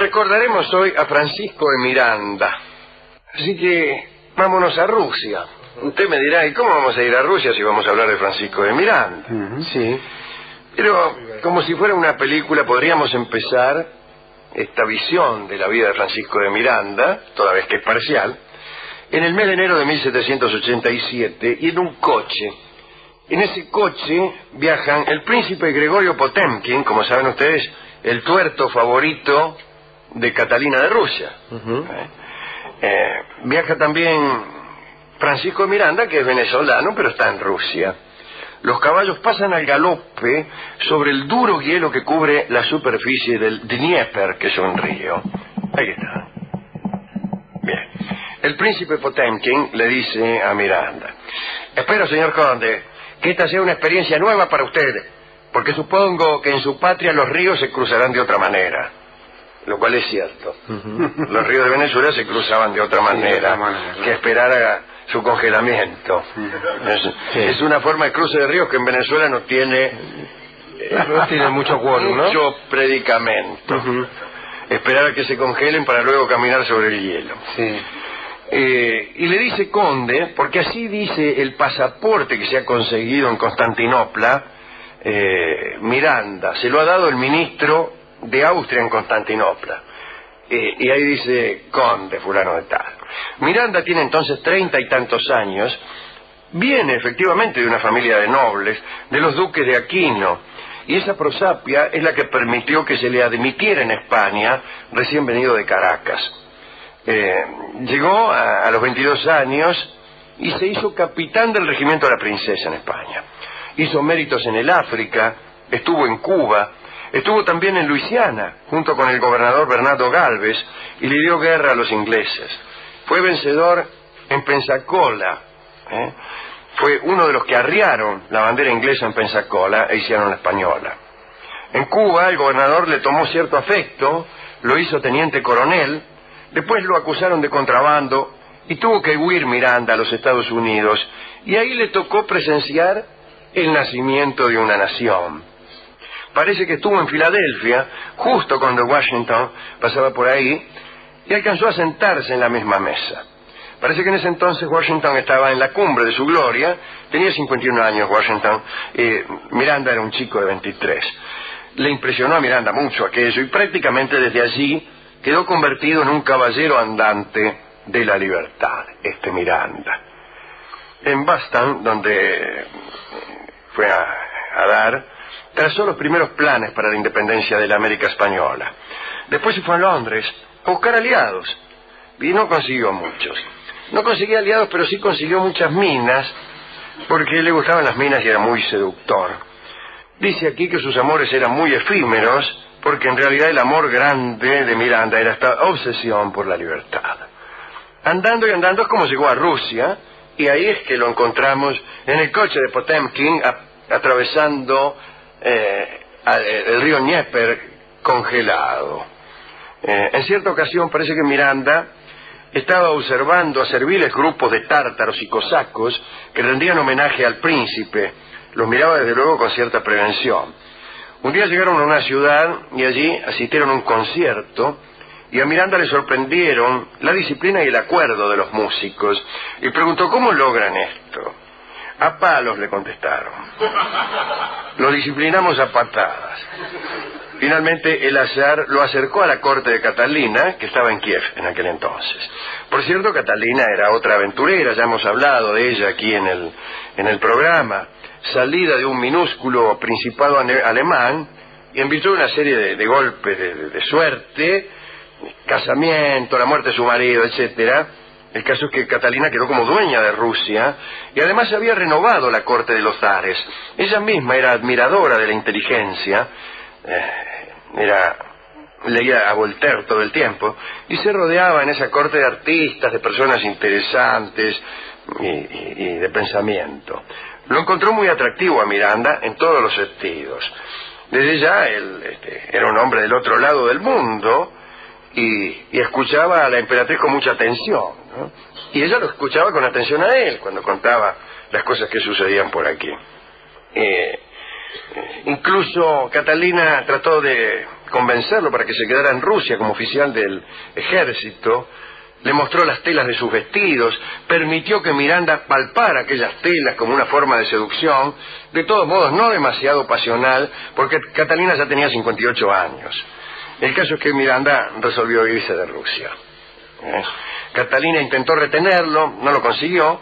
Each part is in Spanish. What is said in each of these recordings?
Recordaremos hoy a Francisco de Miranda. Así que vámonos a Rusia. Usted me dirá, ¿y cómo vamos a ir a Rusia si vamos a hablar de Francisco de Miranda? Sí. Pero, como si fuera una película, podríamos empezar esta visión de la vida de Francisco de Miranda, toda vez que es parcial, en el mes de enero de 1787, y en un coche. En ese coche viajan el príncipe Gregorio Potemkin, como saben ustedes, el tuerto favorito de Catalina de Rusia. Viaja también Francisco de Miranda, que es venezolano, pero está en Rusia. Los caballos pasan al galope sobre el duro hielo que cubre la superficie del Dnieper, que es un río. Ahí está. Bien. El príncipe Potemkin le dice a Miranda: espero, señor conde, que esta sea una experiencia nueva para usted, porque supongo que en su patria los ríos se cruzarán de otra manera. Lo cual es cierto. Los ríos de Venezuela se cruzaban de otra manera, que esperar a su congelamiento. Es una forma de cruce de ríos que en Venezuela no tiene mucho quórum, ¿no? Mucho predicamento. Esperar a que se congelen para luego caminar sobre el hielo. Y le dice conde, porque así dice el pasaporte que se ha conseguido en Constantinopla. Miranda se lo ha dado el ministro de Austria en Constantinopla. Y ahí dice conde fulano de tal. Miranda tiene entonces 30 y tantos años. Viene efectivamente de una familia de nobles, de los duques de Aquino, y esa prosapia es la que permitió que se le admitiera en España, recién venido de Caracas. Llegó a los 22 años y se hizo capitán del regimiento de la Princesa en España. Hizo méritos en el África, estuvo en Cuba, estuvo también en Luisiana, junto con el gobernador Bernardo Galvez, y le dio guerra a los ingleses. Fue vencedor en Pensacola. Fue uno de los que arriaron la bandera inglesa en Pensacola e hicieron la española. En Cuba el gobernador le tomó cierto afecto, lo hizo teniente coronel, después lo acusaron de contrabando y tuvo que huir Miranda a los Estados Unidos, y ahí le tocó presenciar el nacimiento de una nación. Parece que estuvo en Filadelfia justo cuando Washington pasaba por ahí y alcanzó a sentarse en la misma mesa. Parece que en ese entonces Washington estaba en la cumbre de su gloria, tenía 51 años Washington, Miranda era un chico de 23. Le impresionó a Miranda mucho aquello y prácticamente desde allí quedó convertido en un caballero andante de la libertad, Miranda. En Boston, donde fue a dar, trazó los primeros planes para la independencia de la América Española. Después se fue a Londres a buscar aliados y no consiguió muchos. No conseguía aliados, pero sí consiguió muchas minas, porque le gustaban las minas y era muy seductor. Dice aquí que sus amores eran muy efímeros, porque en realidad el amor grande de Miranda era esta obsesión por la libertad. Andando y andando es como llegó a Rusia, y ahí es que lo encontramos en el coche de Potemkin, atravesando el río Dnieper congelado. En cierta ocasión parece que Miranda estaba observando a serviles grupos de tártaros y cosacos que rendían homenaje al príncipe. Los miraba desde luego con cierta prevención. Un día llegaron a una ciudad y allí asistieron a un concierto, y a Miranda le sorprendieron la disciplina y el acuerdo de los músicos, y preguntó: ¿cómo logran esto? A palos, le contestaron. Lo disciplinamos a patadas. Finalmente el azar lo acercó a la corte de Catalina, que estaba en Kiev en aquel entonces. Por cierto, Catalina era otra aventurera, ya hemos hablado de ella aquí en el programa. Salida de un minúsculo principado alemán, y en virtud de una serie de golpes de suerte, casamiento, la muerte de su marido, etcétera. El caso es que Catalina quedó como dueña de Rusia, y además había renovado la corte de los zares. Ella misma era admiradora de la inteligencia, leía a Voltaire todo el tiempo, y se rodeaba en esa corte de artistas, de personas interesantes y de pensamiento. Lo encontró muy atractivo a Miranda en todos los sentidos. Desde ya él era un hombre del otro lado del mundo, y escuchaba a la emperatriz con mucha atención, ¿no? Y ella lo escuchaba con atención a él cuando contaba las cosas que sucedían por aquí. Incluso Catalina trató de convencerlo para que se quedara en Rusia como oficial del ejército, le mostró las telas de sus vestidos, permitió que Miranda palpara aquellas telas como una forma de seducción, de todos modos no demasiado pasional, porque Catalina ya tenía 58 años. El caso es que Miranda resolvió irse de Rusia. Catalina intentó retenerlo, no lo consiguió,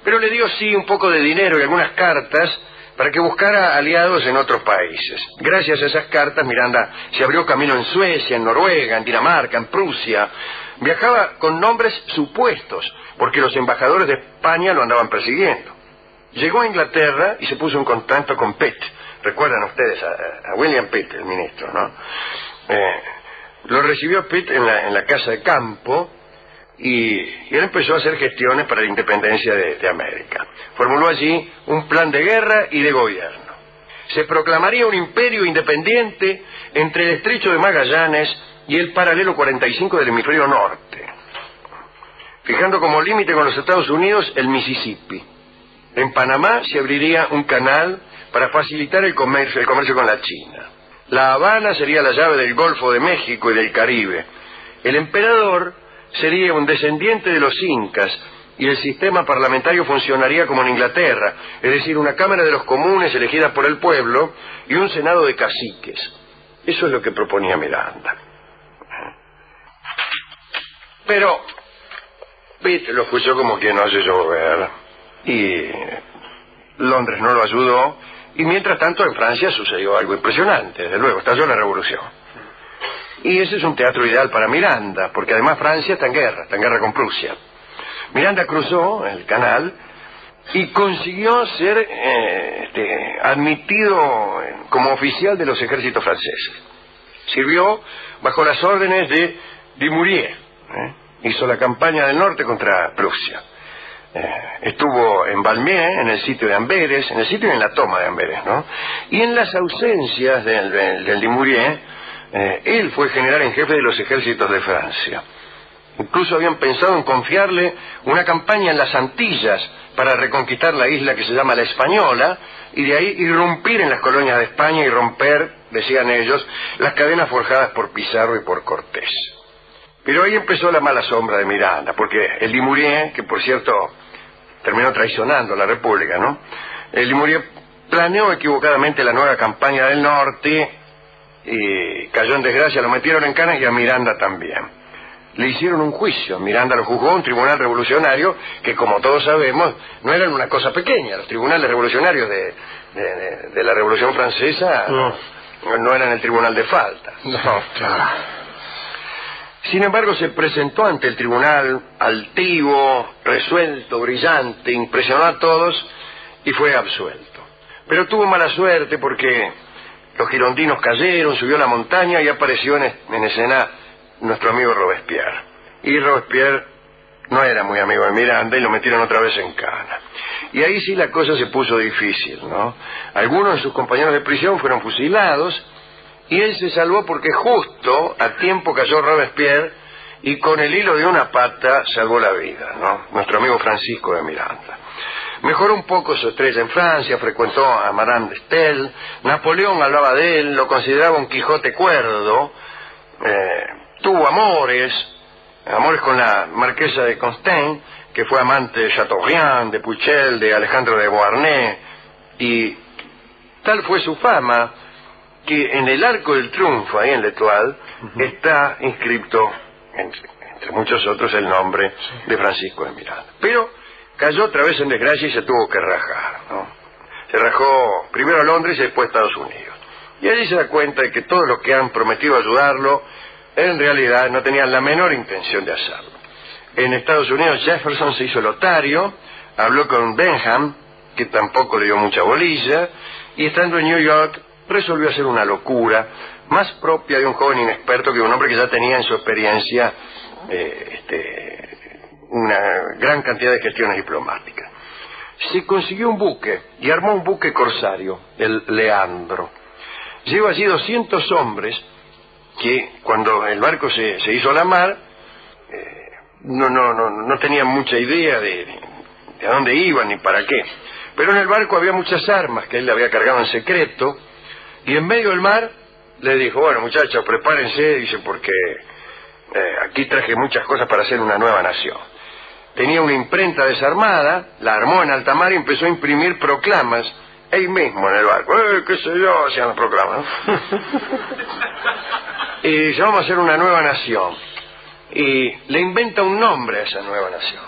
pero le dio sí un poco de dinero y algunas cartas para que buscara aliados en otros países. Gracias a esas cartas, Miranda se abrió camino en Suecia, en Noruega, en Dinamarca, en Prusia. Viajaba con nombres supuestos, porque los embajadores de España lo andaban persiguiendo. Llegó a Inglaterra y se puso en contacto con Pitt. Recuerdan ustedes a William Pitt, el ministro, ¿no? Lo recibió Pitt en la casa de campo y él empezó a hacer gestiones para la independencia de América. Formuló allí un plan de guerra y de gobierno. Se proclamaría un imperio independiente entre el estrecho de Magallanes y el paralelo 45 del hemisferio norte, fijando como límite con los Estados Unidos el Mississippi. En Panamá se abriría un canal para facilitar el comercio con la China. La Habana sería la llave del Golfo de México y del Caribe. El emperador sería un descendiente de los incas y el sistema parlamentario funcionaría como en Inglaterra, es decir, una Cámara de los Comunes elegida por el pueblo y un Senado de caciques. Eso es lo que proponía Miranda. Pero Pitt lo escuchó como quien no hace llover y Londres no lo ayudó, y mientras tanto en Francia sucedió algo impresionante. Desde luego, estalló la revolución. Y ese es un teatro ideal para Miranda, porque además Francia está en guerra con Prusia. Miranda cruzó el canal y consiguió ser admitido como oficial de los ejércitos franceses. Sirvió bajo las órdenes de Dumouriez. Hizo la campaña del norte contra Prusia. Estuvo en Valmier, en el sitio de Amberes, en el sitio y en la toma de Amberes, ¿no? Y en las ausencias del Dumouriez, él fue general en jefe de los ejércitos de Francia. Incluso habían pensado en confiarle una campaña en las Antillas para reconquistar la isla que se llama La Española, y de ahí irrumpir en las colonias de España y romper, decían ellos, las cadenas forjadas por Pizarro y por Cortés. Pero ahí empezó la mala sombra de Miranda, porque el Dumouriez, que por cierto terminó traicionando a la República, ¿no? El Dumouriez planeó equivocadamente la nueva campaña del norte y cayó en desgracia, lo metieron en cana y a Miranda también. Le hicieron un juicio, Miranda lo juzgó, un tribunal revolucionario, que como todos sabemos, no eran una cosa pequeña. Los tribunales revolucionarios de la Revolución Francesa no eran el tribunal de faltas. No, claro. Sin embargo, se presentó ante el tribunal altivo, resuelto, brillante, impresionó a todos y fue absuelto. Pero tuvo mala suerte porque los girondinos cayeron, subió a la montaña y apareció en escena nuestro amigo Robespierre. Y Robespierre no era muy amigo de Miranda y lo metieron otra vez en cana. Y ahí sí la cosa se puso difícil, ¿no? Algunos de sus compañeros de prisión fueron fusilados y él se salvó porque justo a tiempo cayó Robespierre y con el hilo de una pata salvó la vida, ¿no? Nuestro amigo Francisco de Miranda. Mejoró un poco su estrella en Francia, frecuentó a Madame de Staël, Napoleón hablaba de él, lo consideraba un Quijote cuerdo, tuvo amores con la marquesa de Constant, que fue amante de Chateaubriand, de Puchel, de Alejandro de Beauharnais, y tal fue su fama que en el Arco del Triunfo, ahí en l'Étoile, está inscrito, entre muchos otros, el nombre de Francisco de Miranda. Pero cayó otra vez en desgracia y se tuvo que rajar, ¿no? Se rajó primero a Londres y después a Estados Unidos. Y allí se da cuenta de que todos los que han prometido ayudarlo, en realidad no tenían la menor intención de hacerlo. En Estados Unidos Jefferson se hizo lotario, habló con Benham, que tampoco le dio mucha bolilla, y estando en New York resolvió hacer una locura más propia de un joven inexperto que un hombre que ya tenía en su experiencia una gran cantidad de gestiones diplomáticas. Se consiguió un buque y armó un buque corsario, el Leandro. Llevó allí 200 hombres que cuando el barco se hizo a la mar no tenían mucha idea de a dónde iban ni para qué. Pero en el barco había muchas armas que él le había cargado en secreto, y en medio del mar le dijo, bueno, muchachos, prepárense, dice, porque aquí traje muchas cosas para hacer una nueva nación. Tenía una imprenta desarmada, la armó en alta mar y empezó a imprimir proclamas, él mismo en el barco. Qué sé yo, hacían las proclamas. Y dice, vamos a hacer una nueva nación. Y le inventa un nombre a esa nueva nación.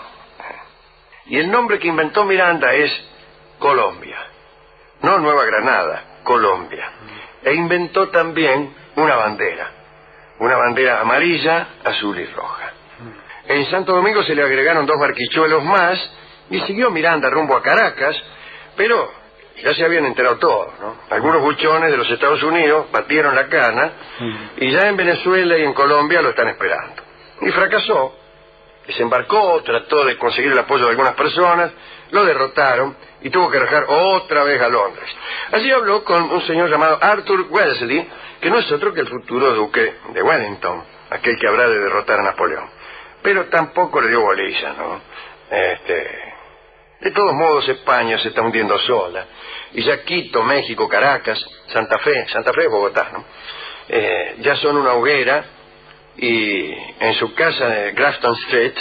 Y el nombre que inventó Miranda es Colombia. No Nueva Granada, Colombia. E inventó también una bandera amarilla, azul y roja. En Santo Domingo se le agregaron 2 barquichuelos más y siguió Miranda rumbo a Caracas, pero ya se habían enterado todos, ¿no? Algunos buchones de los Estados Unidos batieron la cana y ya en Venezuela y en Colombia lo están esperando. Y fracasó, desembarcó, trató de conseguir el apoyo de algunas personas, lo derrotaron y tuvo que viajar otra vez a Londres. Allí habló con un señor llamado Arthur Wellesley, que no es otro que el futuro duque de Wellington, aquel que habrá de derrotar a Napoleón. Pero tampoco le dio bolilla, ¿no? De todos modos, España se está hundiendo sola. Y ya Quito, México, Caracas, Santa Fe es Bogotá, ¿no? Ya son una hoguera, y en su casa de Grafton Street,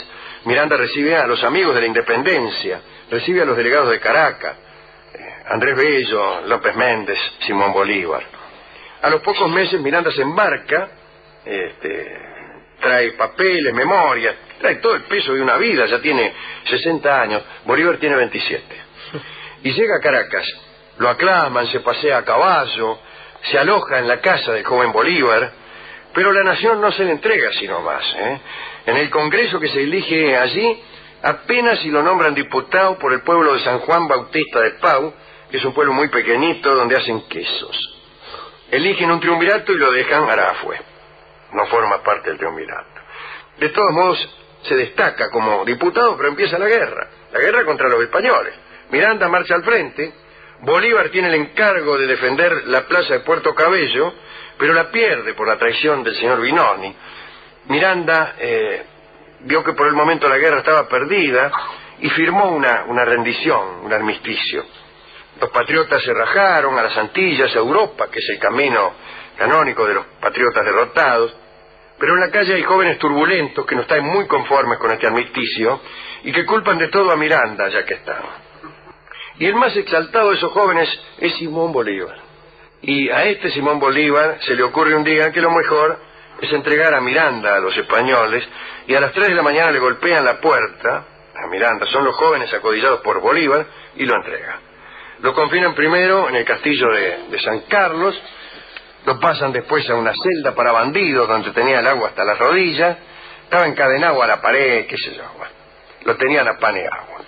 Miranda recibe a los amigos de la independencia, recibe a los delegados de Caracas, Andrés Bello, López Méndez, Simón Bolívar. A los pocos meses Miranda se embarca, trae papeles, memorias, trae todo el peso de una vida, ya tiene 60 años, Bolívar tiene 27. Y llega a Caracas, lo aclaman, se pasea a caballo, se aloja en la casa del joven Bolívar, pero la nación no se le entrega así nomás, ¿eh? En el Congreso que se elige allí, apenas si lo nombran diputado por el pueblo de San Juan Bautista de Pau, que es un pueblo muy pequeñito donde hacen quesos. Eligen un triunvirato y lo dejan Arafue. No forma parte del triunvirato. De todos modos, se destaca como diputado, pero empieza la guerra contra los españoles. Miranda marcha al frente, Bolívar tiene el encargo de defender la plaza de Puerto Cabello, pero la pierde por la traición del señor Binoni. Miranda vio que por el momento la guerra estaba perdida y firmó una rendición, un armisticio. Los patriotas se rajaron a las Antillas, a Europa, que es el camino canónico de los patriotas derrotados, pero en la calle hay jóvenes turbulentos que no están muy conformes con este armisticio y que culpan de todo a Miranda, ya que están. Y el más exaltado de esos jóvenes es Simón Bolívar. Y a este Simón Bolívar se le ocurre un día que lo mejor es entregar a Miranda a los españoles, y a las 3 de la mañana le golpean la puerta a Miranda. Son los jóvenes acodillados por Bolívar y lo entregan. Lo confinan primero en el castillo de San Carlos, lo pasan después a una celda para bandidos donde tenía el agua hasta las rodillas, estaba encadenado a la pared, qué sé yo, bueno, lo tenían a pan y agua.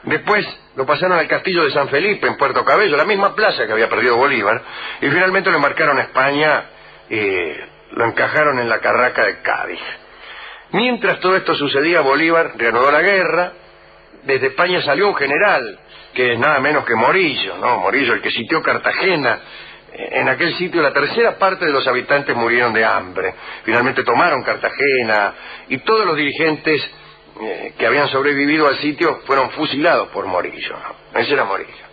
Después lo pasaron al castillo de San Felipe en Puerto Cabello, la misma plaza que había perdido Bolívar, y finalmente lo embarcaron a España y lo encajaron en la carraca de Cádiz. Mientras todo esto sucedía, Bolívar reanudó la guerra. Desde España salió un general, que es nada menos que Morillo, ¿no? Morillo, el que sitió Cartagena. En aquel sitio la tercera parte de los habitantes murieron de hambre. Finalmente tomaron Cartagena y todos los dirigentes que habían sobrevivido al sitio fueron fusilados por Morillo, ¿no? Ese era Morillo.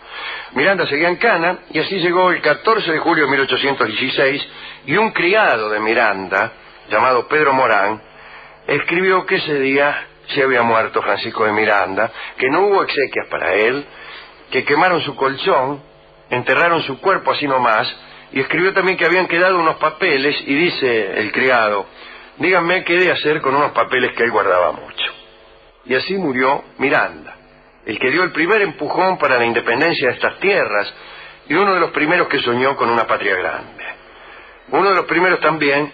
Miranda seguía en Cana y así llegó el 14 de julio de 1816 y un criado de Miranda, llamado Pedro Morán, escribió que ese día se había muerto Francisco de Miranda, que no hubo exequias para él, que quemaron su colchón, enterraron su cuerpo así nomás, y escribió también que habían quedado unos papeles, y dice el criado, díganme qué he de hacer con unos papeles que él guardaba mucho. Y así murió Miranda, el que dio el primer empujón para la independencia de estas tierras, y uno de los primeros que soñó con una patria grande. Uno de los primeros también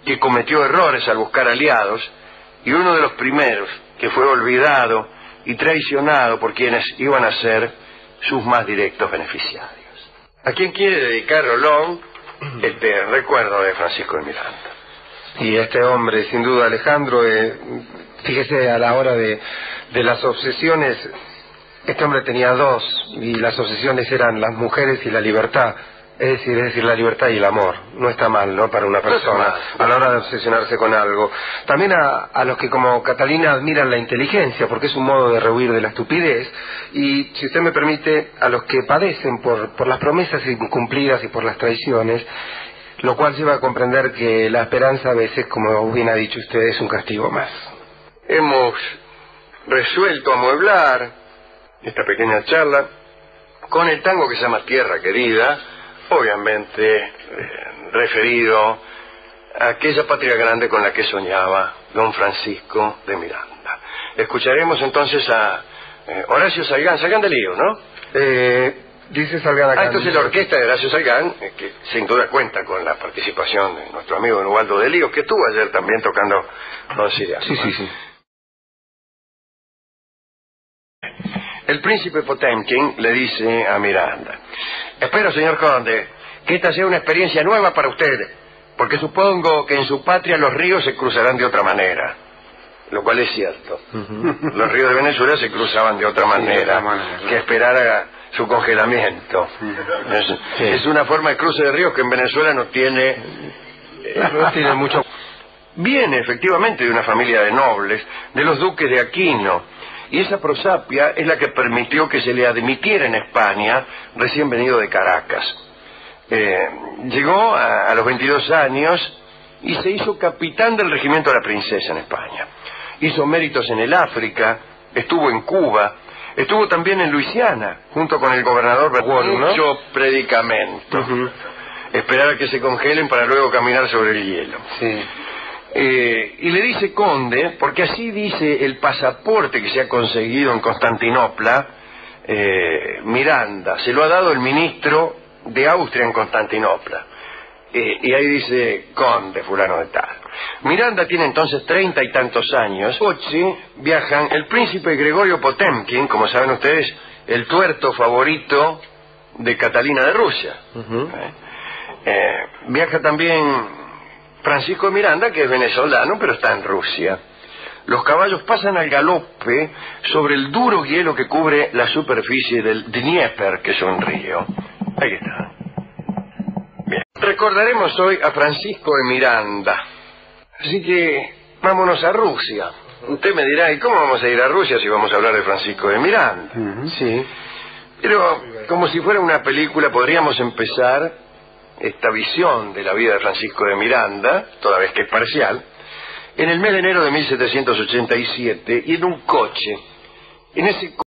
que cometió errores al buscar aliados, y uno de los primeros que fue olvidado y traicionado por quienes iban a ser sus más directos beneficiarios. ¿A quién quiere dedicar Rolón este recuerdo de Francisco de Miranda? Y este hombre, sin duda, Alejandro, fíjese, a la hora de las obsesiones, este hombre tenía dos, y las obsesiones eran las mujeres y la libertad. Es decir, la libertad y el amor. No está mal, ¿no?, para una persona a la hora de obsesionarse con algo. También a los que, como Catalina, admiran la inteligencia, porque es un modo de rehuir de la estupidez. Y, si usted me permite, a los que padecen por las promesas incumplidas y por las traiciones, Lo cual lleva a comprender que la esperanza a veces, como bien ha dicho usted, es un castigo más. Hemos resuelto amueblar esta pequeña charla con el tango que se llama Tierra Querida, obviamente referido a aquella patria grande con la que soñaba don Francisco de Miranda. Escucharemos entonces a Horacio Salgán, Salgán de Lío, ¿no? Dice Salgán acá. Entonces la orquesta de Horacio Salgán, que sin duda cuenta con la participación de nuestro amigo Don Ubaldo de Lío, que estuvo ayer también tocando Don Ciriaco. Sí. El príncipe Potemkin le dice a Miranda: espero, señor conde, que esta sea una experiencia nueva para usted, porque supongo que en su patria los ríos se cruzarán de otra manera. Lo cual es cierto. Los ríos de Venezuela se cruzaban de otra manera, que esperar a su congelamiento. Es una forma de cruce de ríos que en Venezuela no tiene mucho. Viene efectivamente de una familia de nobles, de los duques de Aquino, y esa prosapia es la que permitió que se le admitiera en España, recién venido de Caracas. Llegó a los 22 años y se hizo capitán del regimiento de la princesa en España. Hizo méritos en el África, estuvo en Cuba, estuvo también en Luisiana, junto con el gobernador Bergoglio, ¿no? Mucho predicamento. Esperar a que se congelen para luego caminar sobre el hielo. Sí. Y le dice conde, porque así dice el pasaporte que se ha conseguido en Constantinopla, Miranda, se lo ha dado el ministro de Austria en Constantinopla. Y ahí dice conde fulano de tal. Miranda tiene entonces 30 y tantos años. Coche viajan el príncipe Gregorio Potemkin, como saben ustedes, el tuerto favorito de Catalina de Rusia. Viaja también Francisco de Miranda, que es venezolano, pero está en Rusia. Los caballos pasan al galope sobre el duro hielo que cubre la superficie del Dnieper, que es un río. Ahí está. Bien. Recordaremos hoy a Francisco de Miranda. Así que vámonos a Rusia. Usted me dirá, ¿y cómo vamos a ir a Rusia si vamos a hablar de Francisco de Miranda? Sí. Pero, como si fuera una película, podríamos empezar esta visión de la vida de Francisco de Miranda, toda vez que es parcial, en el mes de enero de 1787, y en un coche. En ese